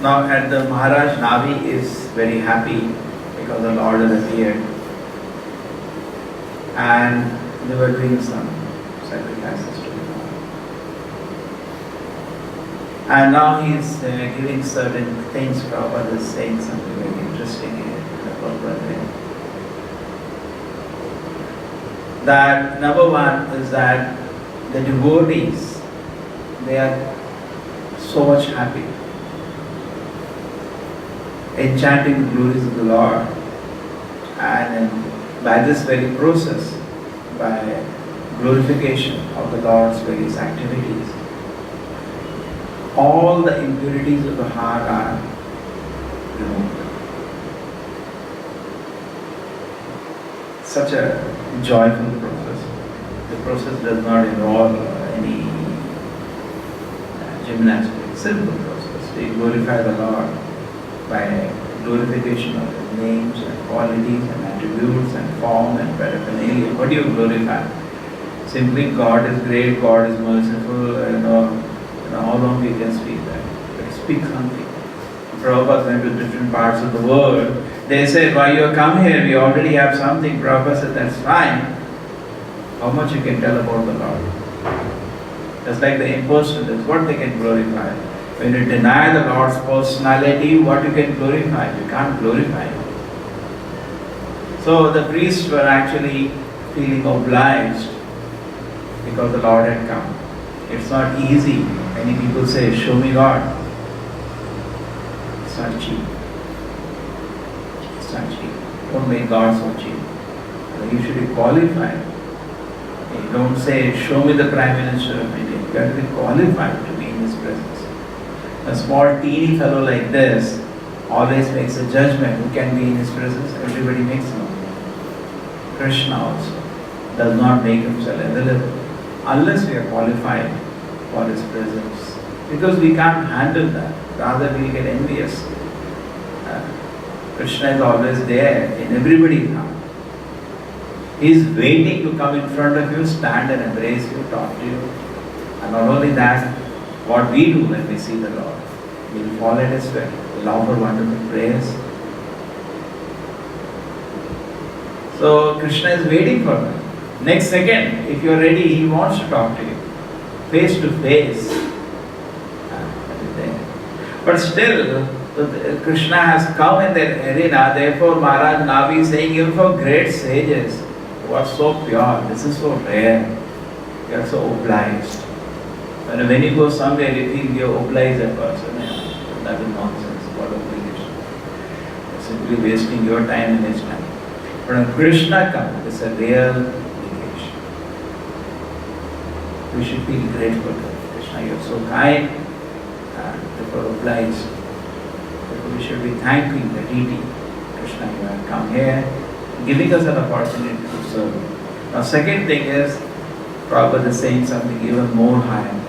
Now at the Mahārāja Nābhi is very happy because the Lord has appeared, and they were doing some sacrifices to the Lord. And now he is giving certain things. Prabhupada is saying something very interesting here. That number one is that the devotees, they are so much happy in chanting the glories of the Lord, and by this very process, by glorification of the Lord's various activities, all the impurities of the heart are removed. Such a joyful process. The process does not involve any gymnastics, simple process. We glorify the Lord by glorification of His names and qualities and attributes and form and paraphernalia. What do you glorify? Simply God is great, God is merciful, how long we can speak that? But speak something. Prabhupada went to different parts of the world. They said, why you come here? We already have something. Prabhupada said, that's fine. How much you can tell about the Lord? Just like the impersonalists, what they can glorify. When you deny the Lord's personality, what you can glorify? You can't glorify Him. So the priests were actually feeling obliged because the Lord had come. It's not easy. Many people say, show me God. It's not cheap. It's not cheap. Don't make God so cheap. You should be qualified. You don't say, show me the Prime Minister of India. You have to be qualified to be in His presence. A small teeny fellow like this always makes a judgment who can be in His presence. Everybody makes no. Krishna also does not make Himself available unless we are qualified for His presence. Because we can't handle that. Rather we get envious. Krishna is always there in everybody's heart. He is waiting to come in front of you, stand and embrace you, talk to you. And not only that, what we do when we see the Lord, we will fall at His feet, we will offer wonderful prayers. So Krishna is waiting for that. Next second, if you are ready, He wants to talk to you, face to face. But still, Krishna has come in that arena. Therefore, Mahārāja Nābhi is saying, even for great sages who are so pure, this is so rare. You are so obliged. When you go somewhere, you feel you oblige a person. That is nonsense. What obligation? You are simply wasting your time and his time. But when Krishna comes, it's a real obligation. We should feel grateful to Krishna. You are so kind, therefore obliged. Therefore we should be thanking the deity. Krishna, you have come here, giving us an opportunity to serve. Now, second thing is, Prabhupada is saying something even more higher.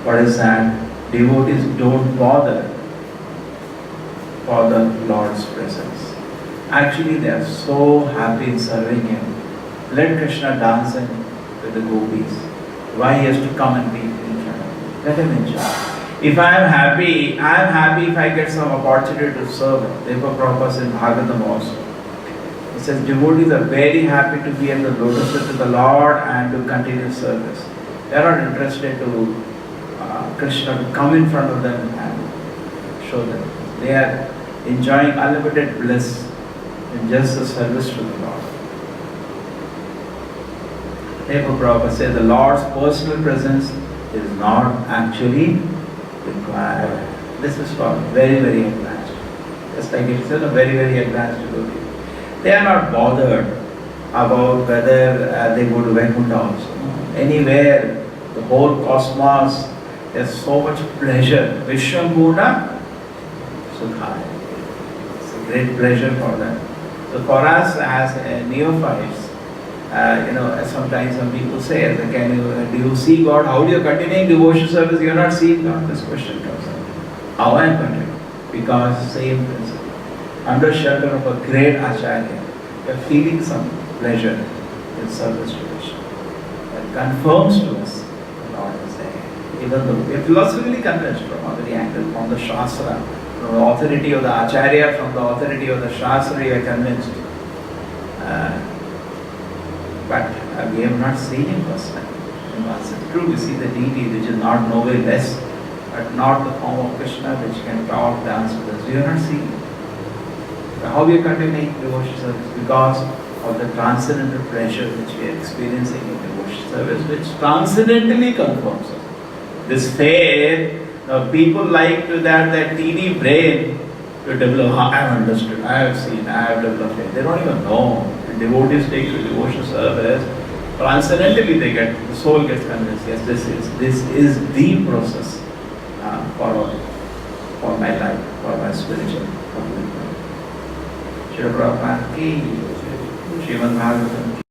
What is that? Devotees don't bother for the Lord's presence. Actually, they are so happy in serving Him. Let Krishna dance with the gopis. Why he has to come and be in front of Him? Let Him enjoy. If I am happy if I get some opportunity to serve Him. Therefore, Prabhupada says in Bhagavatam also. He says, devotees are very happy to be at the lotus feet of the Lord and to continue service. They are not interested to Krishna to come in front of them and show them. They are enjoying unlimited bliss in just the service to the Lord. Therefore, Prabhupada says the Lord's personal presence is not actually required. This is for very, very advanced. Just like it says, a very, very advanced devotee. They are not bothered about whether they go to Vaikuntha also. Anywhere, the whole cosmos, there's so much pleasure. Vishwamurna Sukhaya. It's a great pleasure for them. So for us as neophytes, sometimes some people say, do you see God? How do you continue devotion service? You are not seeing God. This question comes up. How I am continuing? Because same principle. Under shelter of a great Acharya, we are feeling some pleasure in service to Krishna. That confirms to us the Lord is there. Even though we are philosophically convinced from every angle, from the Shastra, from the authority of the Acharya, from the authority of the Shastra, we are convinced. But we have not seen him personally. It's true, we see the deity which is not no way less, but not the form of Krishna which can talk, dance with us. We have not seen him. So how we are continuing devotion service? Because of the transcendental pleasure which we are experiencing in devotion service, which transcendentally confirms us. This faith, people like to that teeny brain to develop. I have understood, I have seen, I have developed faith. They don't even know. The devotees take to devotion service, transcendentally they get, the soul gets convinced. Yes, this is the process for my life, for my spiritual complete life. Shri Prabhupada ki Srimad Bhagavatam